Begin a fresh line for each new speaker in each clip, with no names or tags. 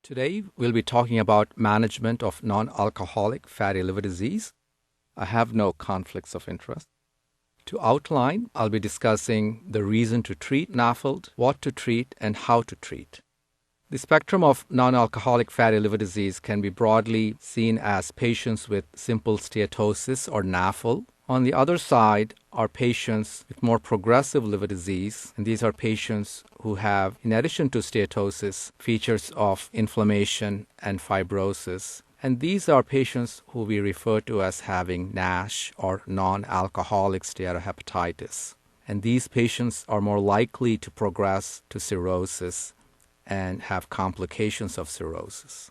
Today, we'll be talking about management of non-alcoholic fatty liver disease. I have no conflicts of interest. To outline, I'll be discussing the reason to treat NAFLD, what to treat, and how to treat. The spectrum of non-alcoholic fatty liver disease can be broadly seen as patients with simple steatosis or NAFLD. On the other side are patients with more progressive liver disease, and these are patients who have, in addition to steatosis, features of inflammation and fibrosis. And these are patients who we refer to as having NASH or non-alcoholic steatohepatitis. And these patients are more likely to progress to cirrhosis and have complications of cirrhosis.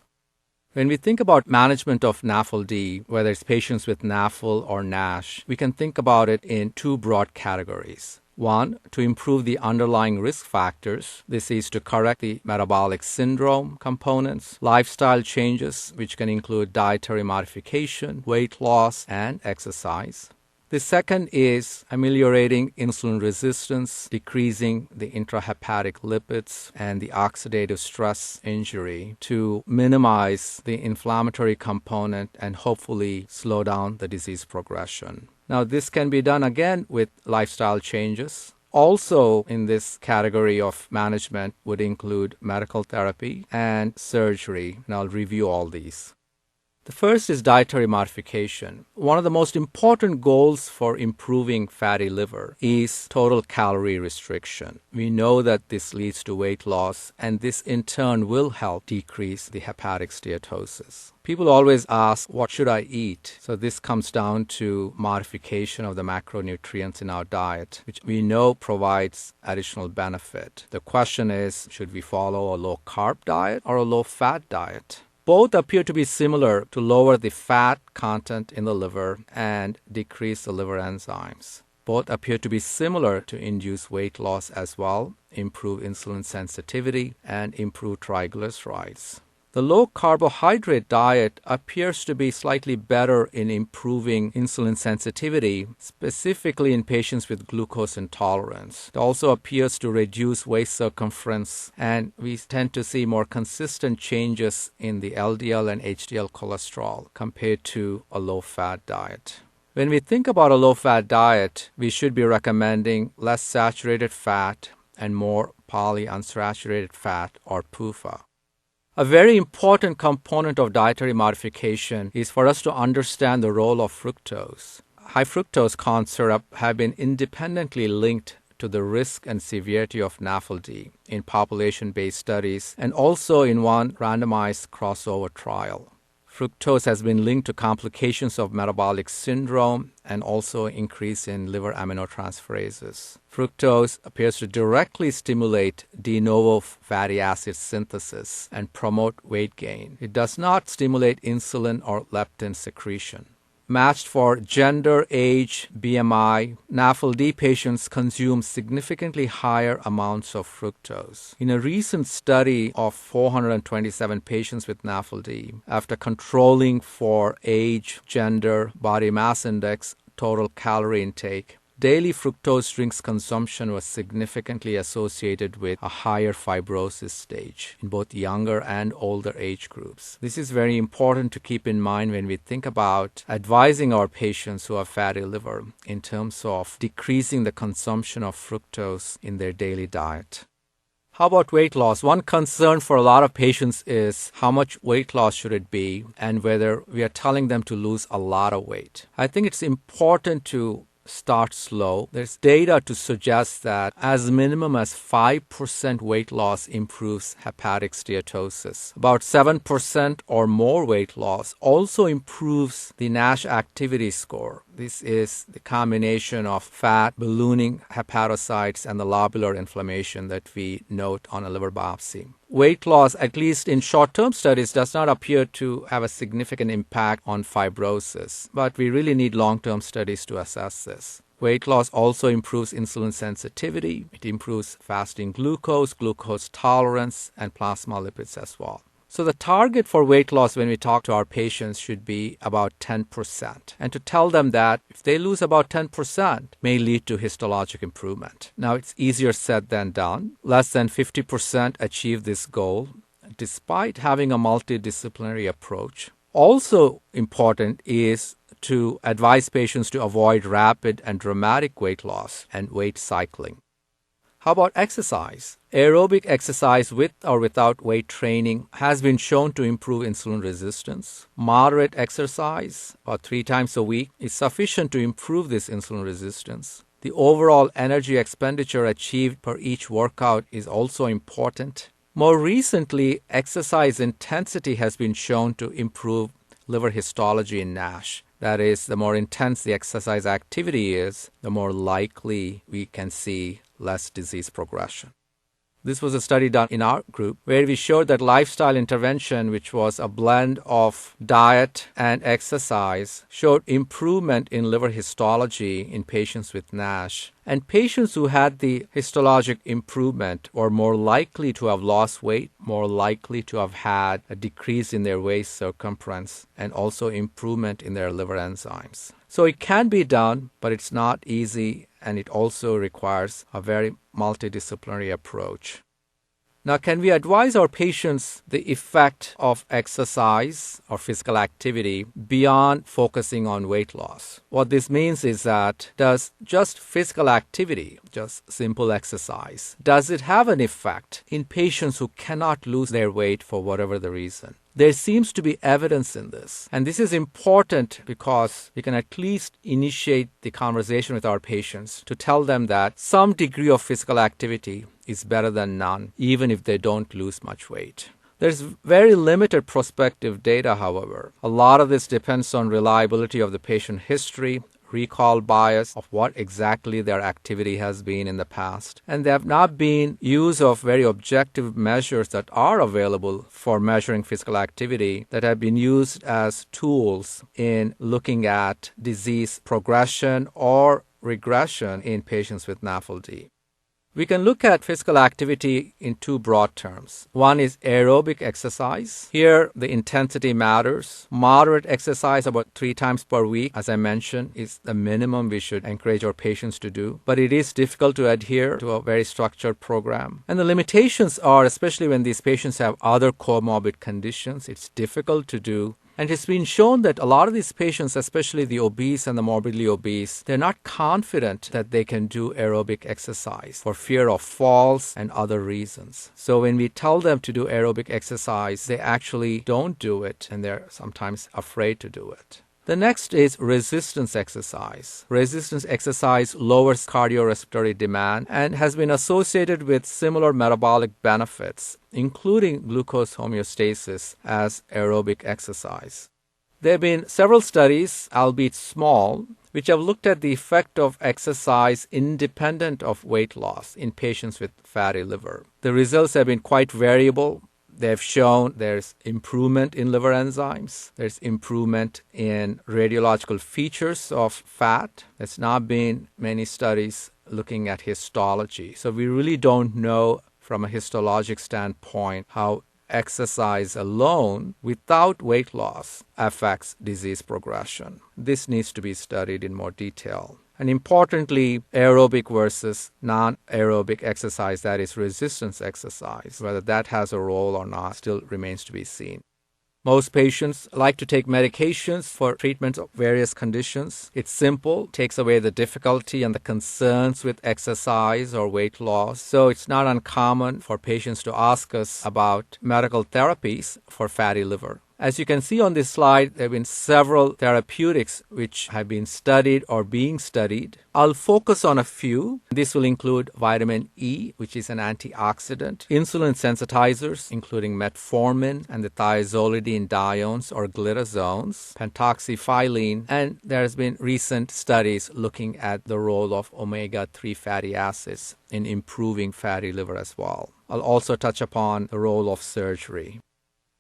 When we think about management of NAFLD, whether it's patients with NAFL or NASH, we can think about it in two broad categories. One, to improve the underlying risk factors. This is to correct the metabolic syndrome components, lifestyle changes, which can include dietary modification, weight loss, and exercise. The second is ameliorating insulin resistance, decreasing the intrahepatic lipids and the oxidative stress injury to minimize the inflammatory component and hopefully slow down the disease progression. Now, this can be done again with lifestyle changes. Also in this category of management would include medical therapy and surgery, and I'll review all these. The first is dietary modification. One of the most important goals for improving fatty liver is total calorie restriction. We know that this leads to weight loss, and this in turn will help decrease the hepatic steatosis. People always ask, what should I eat? So this comes down to modification of the macronutrients in our diet, which we know provides additional benefit. The question is, should we follow a low-carb diet or a low-fat diet? Both appear to be similar to lower the fat content in the liver and decrease the liver enzymes. Both appear to be similar to induce weight loss as well, improve insulin sensitivity, and improve triglycerides. The low-carbohydrate diet appears to be slightly better in improving insulin sensitivity, specifically in patients with glucose intolerance. It also appears to reduce waist circumference, and we tend to see more consistent changes in the LDL and HDL cholesterol compared to a low-fat diet. When we think about a low-fat diet, we should be recommending less saturated fat and more polyunsaturated fat or PUFA. A very important component of dietary modification is for us to understand the role of fructose. High fructose corn syrup have been independently linked to the risk and severity of NAFLD in population-based studies and also in one randomized crossover trial. Fructose has been linked to complications of metabolic syndrome and also increase in liver aminotransferases. Fructose appears to directly stimulate de novo fatty acid synthesis and promote weight gain. It does not stimulate insulin or leptin secretion. Matched for gender, age, BMI, NAFLD patients consume significantly higher amounts of fructose. In a recent study of 427 patients with NAFLD, after controlling for age, gender, body mass index, total calorie intake, daily fructose drinks consumption was significantly associated with a higher fibrosis stage in both younger and older age groups. This is very important to keep in mind when we think about advising our patients who have fatty liver in terms of decreasing the consumption of fructose in their daily diet. How about weight loss? One concern for a lot of patients is how much weight loss should it be and whether we are telling them to lose a lot of weight. I think it's important to start slow. There's data to suggest that as minimum as 5% weight loss improves hepatic steatosis. About 7% or more weight loss also improves the NASH activity score. This is the combination of fat, ballooning hepatocytes, and the lobular inflammation that we note on a liver biopsy. Weight loss, at least in short-term studies, does not appear to have a significant impact on fibrosis, but we really need long-term studies to assess this. Weight loss also improves insulin sensitivity. It improves fasting glucose, glucose tolerance, and plasma lipids as well. So the target for weight loss when we talk to our patients should be about 10%. And to tell them that if they lose about 10% may lead to histologic improvement. Now it's easier said than done. Less than 50% achieve this goal. despite having a multidisciplinary approach. Also important is to advise patients to avoid rapid and dramatic weight loss and weight cycling. How about exercise? Aerobic exercise with or without weight training has been shown to improve insulin resistance. Moderate exercise, about 3 times a week, is sufficient to improve this insulin resistance. The overall energy expenditure achieved per each workout is also important. More recently, exercise intensity has been shown to improve liver histology in NASH. That is, the more intense the exercise activity is, the more likely we can see less disease progression. This was a study done in our group where we showed that lifestyle intervention, which was a blend of diet and exercise, showed improvement in liver histology in patients with NASH. And patients who had the histologic improvement were more likely to have lost weight, more likely to have had a decrease in their waist circumference, and also improvement in their liver enzymes. So it can be done, but it's not easy, and it also requires a very multidisciplinary approach. Now, can we advise our patients the effect of exercise or physical activity beyond focusing on weight loss? What this means is that does just physical activity, just simple exercise, does it have an effect in patients who cannot lose their weight for whatever the reason? There seems to be evidence in this. And this is important because we can at least initiate the conversation with our patients to tell them that some degree of physical activity is better than none, even if they don't lose much weight. There's very limited prospective data, however. A lot of this depends on reliability of the patient history, recall bias of what exactly their activity has been in the past. And there have not been use of very objective measures that are available for measuring physical activity that have been used as tools in looking at disease progression or regression in patients with NAFLD. We can look at physical activity in 2 broad terms. One is aerobic exercise. Here, the intensity matters. Moderate exercise, about 3 times per week, as I mentioned, is the minimum we should encourage our patients to do. But it is difficult to adhere to a very structured program. And the limitations are, especially when these patients have other comorbid conditions, it's difficult to do. And it's been shown that a lot of these patients, especially the obese and the morbidly obese, they're not confident that they can do aerobic exercise for fear of falls and other reasons. So when we tell them to do aerobic exercise, they actually don't do it, and they're sometimes afraid to do it. The next is resistance exercise. Resistance exercise lowers cardiorespiratory demand and has been associated with similar metabolic benefits, including glucose homeostasis, as aerobic exercise. There have been several studies, albeit small, which have looked at the effect of exercise independent of weight loss in patients with fatty liver. The results have been quite variable. They've shown there's improvement in liver enzymes. There's improvement in radiological features of fat. There's not been many studies looking at histology. So we really don't know from a histologic standpoint how exercise alone without weight loss affects disease progression. This needs to be studied in more detail. And importantly, aerobic versus non-aerobic exercise, that is resistance exercise, whether that has a role or not still remains to be seen. Most patients like to take medications for treatment of various conditions. It's simple, takes away the difficulty and the concerns with exercise or weight loss. So it's not uncommon for patients to ask us about medical therapies for fatty liver. As you can see on this slide, there have been several therapeutics which have been studied or being studied. I'll focus on a few. This will include vitamin E, which is an antioxidant, insulin sensitizers, including metformin and the thiazolidinediones or glitazones, pentoxifylline, and there has been recent studies looking at the role of omega-3 fatty acids in improving fatty liver as well. I'll also touch upon the role of surgery.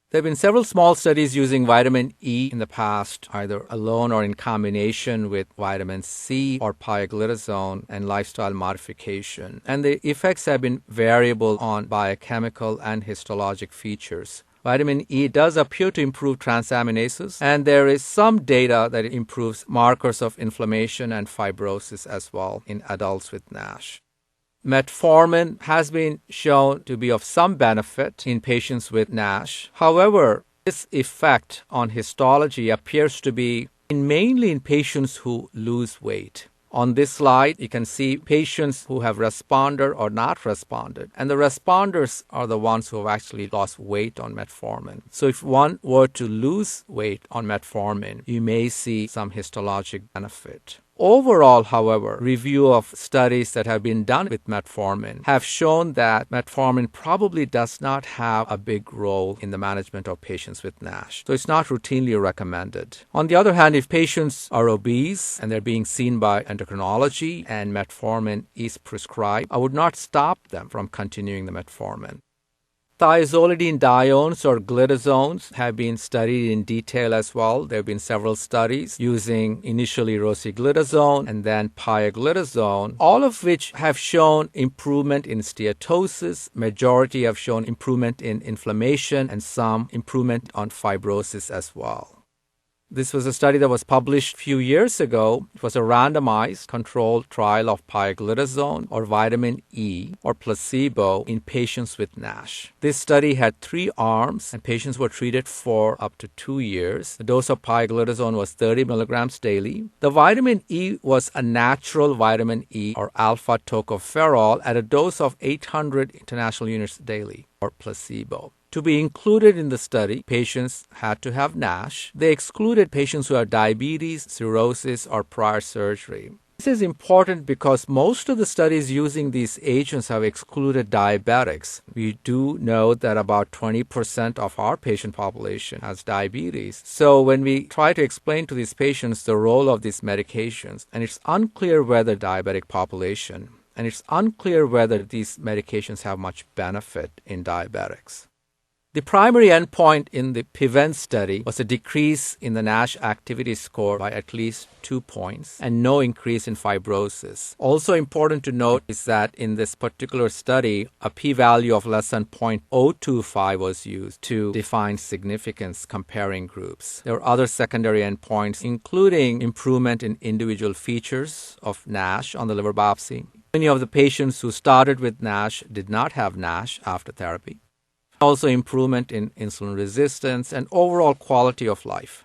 There have been several small studies using vitamin E in the past, either alone or in combination with vitamin C or pioglitazone and lifestyle modification. And the effects have been variable on biochemical and histologic features. Vitamin E does appear to improve transaminases, and there is some data that it improves markers of inflammation and fibrosis as well in adults with NASH. Metformin has been shown to be of some benefit in patients with NASH. However, this effect on histology appears to be mainly in patients who lose weight. On this slide, you can see patients who have responded or not responded. And the responders are the ones who have actually lost weight on metformin. So if one were to lose weight on metformin, you may see some histologic benefit. Overall, however, review of studies that have been done with metformin have shown that metformin probably does not have a big role in the management of patients with NASH. So it's not routinely recommended. On the other hand, if patients are obese and they're being seen by endocrinology and metformin is prescribed, I would not stop them from continuing the metformin. Thiazolidinediones or glitazones have been studied in detail as well. There have been several studies using initially rosiglitazone and then pioglitazone, all of which have shown improvement in steatosis. Majority have shown improvement in inflammation and some improvement on fibrosis as well. This was a study that was published a few years ago. It was a randomized controlled trial of pioglitazone or vitamin E or placebo in patients with NASH. This study had 3 arms and patients were treated for up to 2 years. The dose of pioglitazone was 30 milligrams daily. The vitamin E was a natural vitamin E or alpha tocopherol at a dose of 800 international units daily or placebo. To be included in the study, patients had to have NASH. They excluded patients who had diabetes, cirrhosis, or prior surgery. This is important because most of the studies using these agents have excluded diabetics. We do know that about 20% of our patient population has diabetes. So when we try to explain to these patients the role of these medications, and it's unclear whether diabetic population, and it's unclear whether these medications have much benefit in diabetics. The primary endpoint in the PREVENT study was a decrease in the NASH activity score by at least 2 points and no increase in fibrosis. Also important to note is that in this particular study, a p-value of less than 0.025 was used to define significance comparing groups. There were other secondary endpoints, including improvement in individual features of NASH on the liver biopsy. Many of the patients who started with NASH did not have NASH after therapy. Also improvement in insulin resistance and overall quality of life.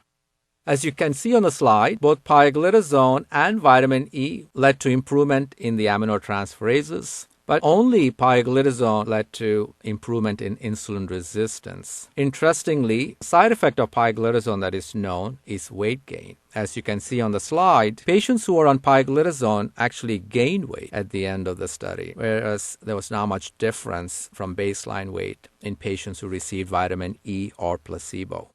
As you can see on the slide, both pioglitazone and vitamin E led to improvement in the aminotransferases, but only pioglitazone led to improvement in insulin resistance. Interestingly, side effect of pioglitazone that is known is weight gain. As you can see on the slide, patients who are on pioglitazone actually gained weight at the end of the study, whereas there was not much difference from baseline weight in patients who received vitamin E or placebo.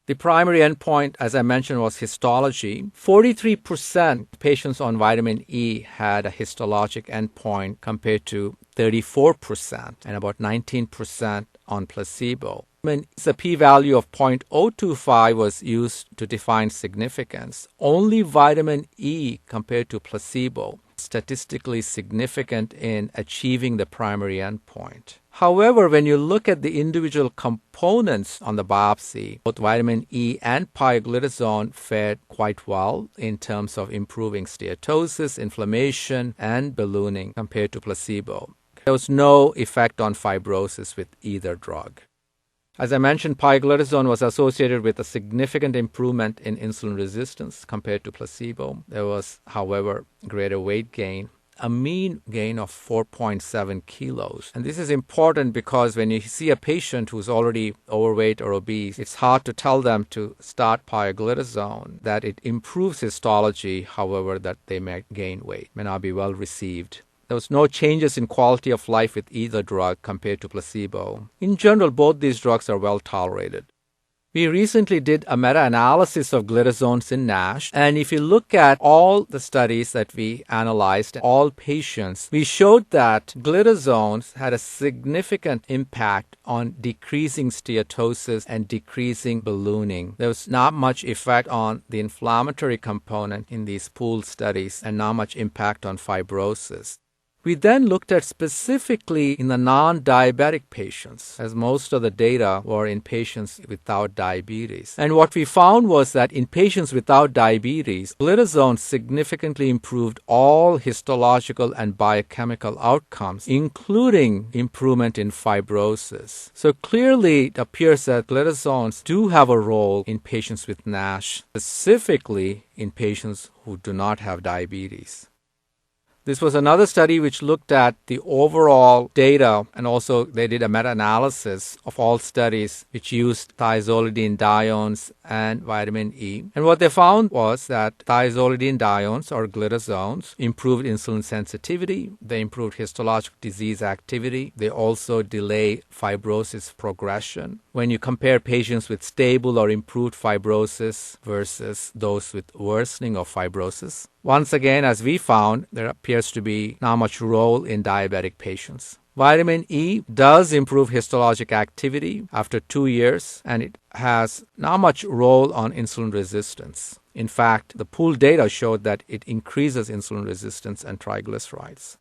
The primary endpoint, as I mentioned, was histology. 43% patients on vitamin E had a histologic endpoint compared to 34% and about 19% on placebo. The p-value of 0.025 was used to define significance. Only vitamin E compared to placebo, statistically significant in achieving the primary endpoint. However, when you look at the individual components on the biopsy, both vitamin E and pioglitazone fared quite well in terms of improving steatosis, inflammation, and ballooning compared to placebo. There was no effect on fibrosis with either drug. As I mentioned, pioglitazone was associated with a significant improvement in insulin resistance compared to placebo. There was, however, greater weight gain, a mean gain of 4.7 kilos. And this is important because when you see a patient who's already overweight or obese, it's hard to tell them to start pioglitazone, that it improves histology, however, that they may gain weight, may not be well received. There was no changes in quality of life with either drug compared to placebo. In general, both these drugs are well tolerated. We recently did a meta-analysis of glitazones in NASH, and if you look at all the studies that we analyzed, all patients, we showed that glitazones had a significant impact on decreasing steatosis and decreasing ballooning. There was not much effect on the inflammatory component in these pooled studies and not much impact on fibrosis. We then looked at specifically in the non-diabetic patients, as most of the data were in patients without diabetes. And what we found was that in patients without diabetes, glitazone significantly improved all histological and biochemical outcomes, including improvement in fibrosis. So clearly it appears that glitazones do have a role in patients with NASH, specifically in patients who do not have diabetes. This was another study which looked at the overall data, and also they did a meta-analysis of all studies which used thiazolidinediones and vitamin E. And what they found was that thiazolidinediones, or glitazones, improved insulin sensitivity, they improved histologic disease activity, they also delay fibrosis progression. When you compare patients with stable or improved fibrosis versus those with worsening of fibrosis, once again, as we found, there appears to be not much role in diabetic patients. Vitamin E does improve histologic activity after 2 years, and it has not much role on insulin resistance. In fact, the pooled data showed that it increases insulin resistance and triglycerides.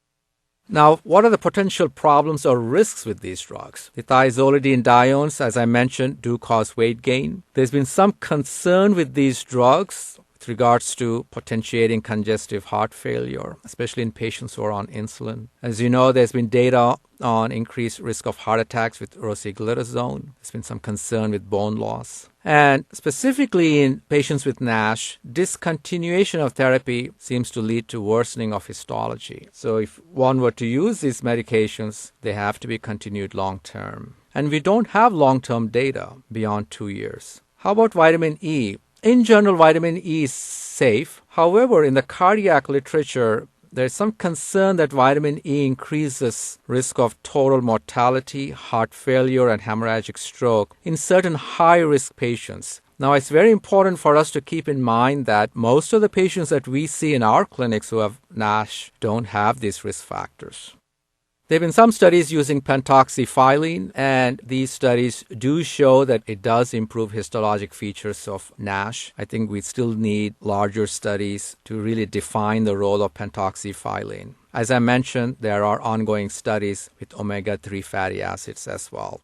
Now, what are the potential problems or risks with these drugs? The thiazolidinediones, as I mentioned, do cause weight gain. There's been some concern with these drugs with regards to potentiating congestive heart failure, especially in patients who are on insulin. As you know, there's been data on increased risk of heart attacks with rosiglitazone. There's been some concern with bone loss. And specifically in patients with NASH, discontinuation of therapy seems to lead to worsening of histology. So if one were to use these medications, they have to be continued long term. And we don't have long-term data beyond 2 years. How about vitamin E? In general, vitamin E is safe. However, in the cardiac literature, there's some concern that vitamin E increases risk of total mortality, heart failure, and hemorrhagic stroke in certain high-risk patients. Now, it's very important for us to keep in mind that most of the patients that we see in our clinics who have NASH don't have these risk factors. There have been some studies using pentoxifylline, and these studies do show that it does improve histologic features of NASH. I think we still need larger studies to really define the role of pentoxifylline. As I mentioned, there are ongoing studies with omega-3 fatty acids as well.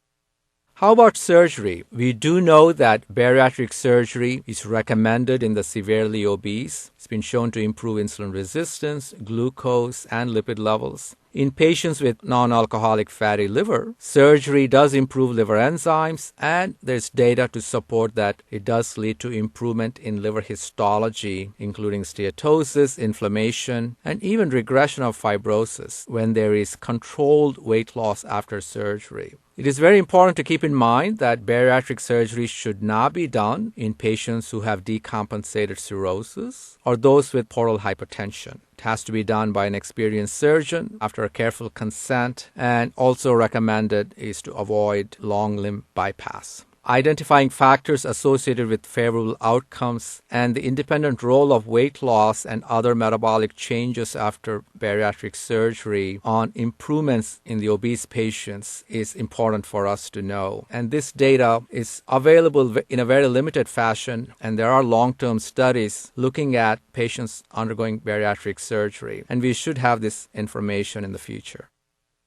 How about surgery? We do know that bariatric surgery is recommended in the severely obese. It's been shown to improve insulin resistance, glucose, and lipid levels. In patients with non-alcoholic fatty liver, surgery does improve liver enzymes, and there's data to support that it does lead to improvement in liver histology, including steatosis, inflammation, and even regression of fibrosis when there is controlled weight loss after surgery. It is very important to keep in mind that bariatric surgery should not be done in patients who have decompensated cirrhosis or those with portal hypertension. It has to be done by an experienced surgeon after a careful consent, and also recommended is to avoid long limb bypass. Identifying factors associated with favorable outcomes and the independent role of weight loss and other metabolic changes after bariatric surgery on improvements in the obese patients is important for us to know. And this data is available in a very limited fashion, and there are long-term studies looking at patients undergoing bariatric surgery, and we should have this information in the future.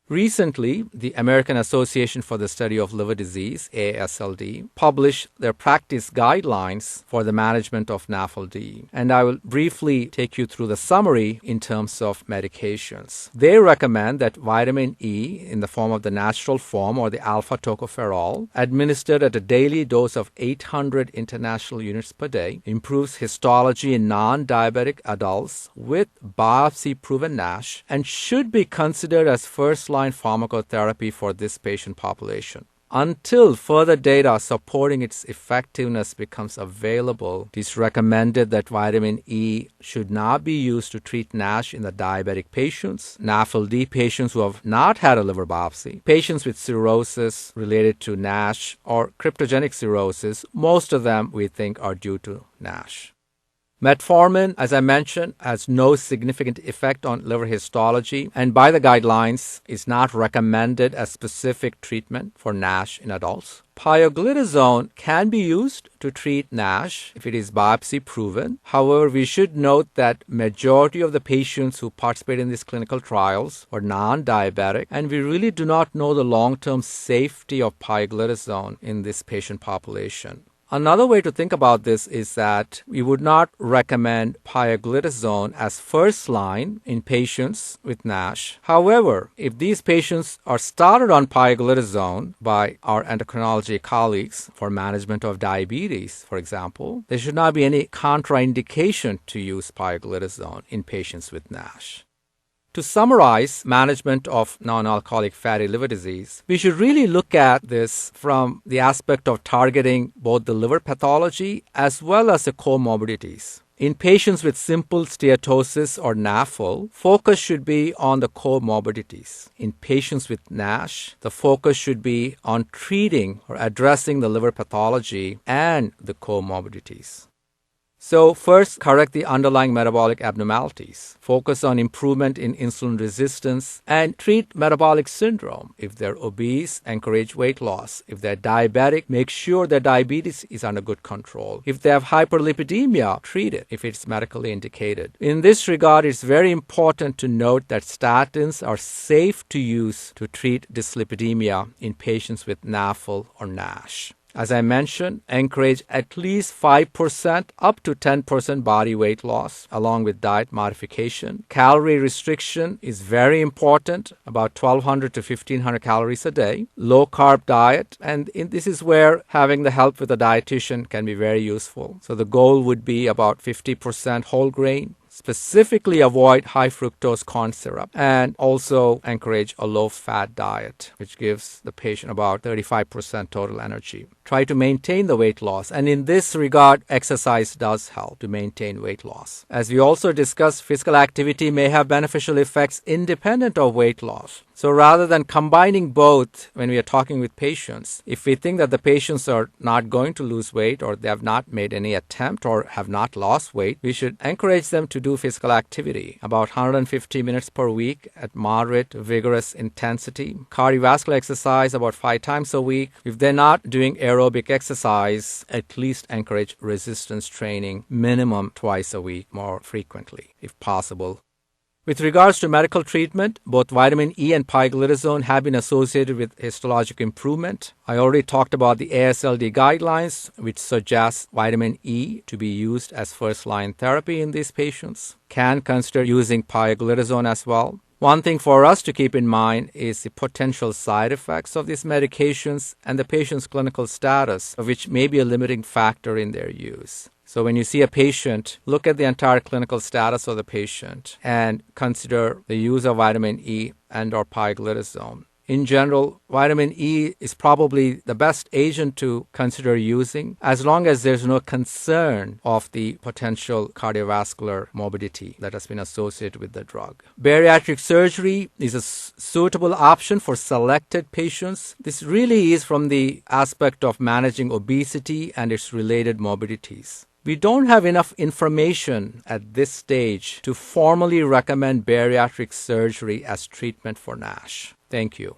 Recently, the American Association for the Study of Liver Disease, AASLD, published their practice guidelines for the management of NAFLD. And I will briefly take you through the summary in terms of medications. They recommend that vitamin E in the form of the natural form or the alpha tocopherol, administered at a daily dose of 800 international units per day, improves histology in non-diabetic adults with biopsy-proven NASH and should be considered as first-line pharmacotherapy for this patient population. Until further data supporting its effectiveness becomes available, it is recommended that vitamin E should not be used to treat NASH in the diabetic patients, NAFLD patients who have not had a liver biopsy, patients with cirrhosis related to NASH, or cryptogenic cirrhosis. Most of them we think are due to NASH. Metformin, as I mentioned, has no significant effect on liver histology and by the guidelines is not recommended as specific treatment for NASH in adults. Pioglitazone can be used to treat NASH if it is biopsy proven. However, we should note that majority of the patients who participate in these clinical trials are non-diabetic, and we really do not know the long-term safety of pioglitazone in this patient population. Another way to think about this is that we would not recommend pioglitazone as first line in patients with NASH. However, if these patients are started on pioglitazone by our endocrinology colleagues for management of diabetes, for example, there should not be any contraindication to use pioglitazone in patients with NASH. To summarize management of non-alcoholic fatty liver disease, we should really look at this from the aspect of targeting both the liver pathology as well as the comorbidities. In patients with simple steatosis or NAFLD, focus should be on the comorbidities. In patients with NASH, the focus should be on treating or addressing the liver pathology and the comorbidities. So first, correct the underlying metabolic abnormalities. Focus on improvement in insulin resistance and treat metabolic syndrome. If they're obese, encourage weight loss. If they're diabetic, make sure their diabetes is under good control. If they have hyperlipidemia, treat it if it's medically indicated. In this regard, it's very important to note that statins are safe to use to treat dyslipidemia in patients with NAFLD or NASH. As I mentioned, encourage at least 5% up to 10% body weight loss along with diet modification. Calorie restriction is very important, about 1,200 to 1,500 calories a day. Low carb diet, and this is where having the help with a dietitian can be very useful. So the goal would be about 50% whole grain. Specifically avoid high fructose corn syrup and also encourage a low-fat diet, which gives the patient about 35% total energy. Try to maintain the weight loss, and in this regard, exercise does help to maintain weight loss. As we also discussed, physical activity may have beneficial effects independent of weight loss. So rather than combining both when we are talking with patients, if we think that the patients are not going to lose weight or they have not made any attempt or have not lost weight, we should encourage them to do physical activity, about 150 minutes per week at moderate, vigorous intensity. Cardiovascular exercise about 5 times a week. If they're not doing aerobic exercise, at least encourage resistance training minimum twice a week, more frequently if possible. With regards to medical treatment, both vitamin E and pioglitazone have been associated with histologic improvement. I already talked about the AASLD guidelines, which suggest vitamin E to be used as first-line therapy in these patients. Can consider using pioglitazone as well. One thing for us to keep in mind is the potential side effects of these medications and the patient's clinical status, which may be a limiting factor in their use. So when you see a patient, look at the entire clinical status of the patient and consider the use of vitamin E and or pioglitazone. In general, vitamin E is probably the best agent to consider using as long as there's no concern of the potential cardiovascular morbidity that has been associated with the drug. Bariatric surgery is a suitable option for selected patients. This really is from the aspect of managing obesity and its related morbidities. We don't have enough information at this stage to formally recommend bariatric surgery as treatment for NASH. Thank you.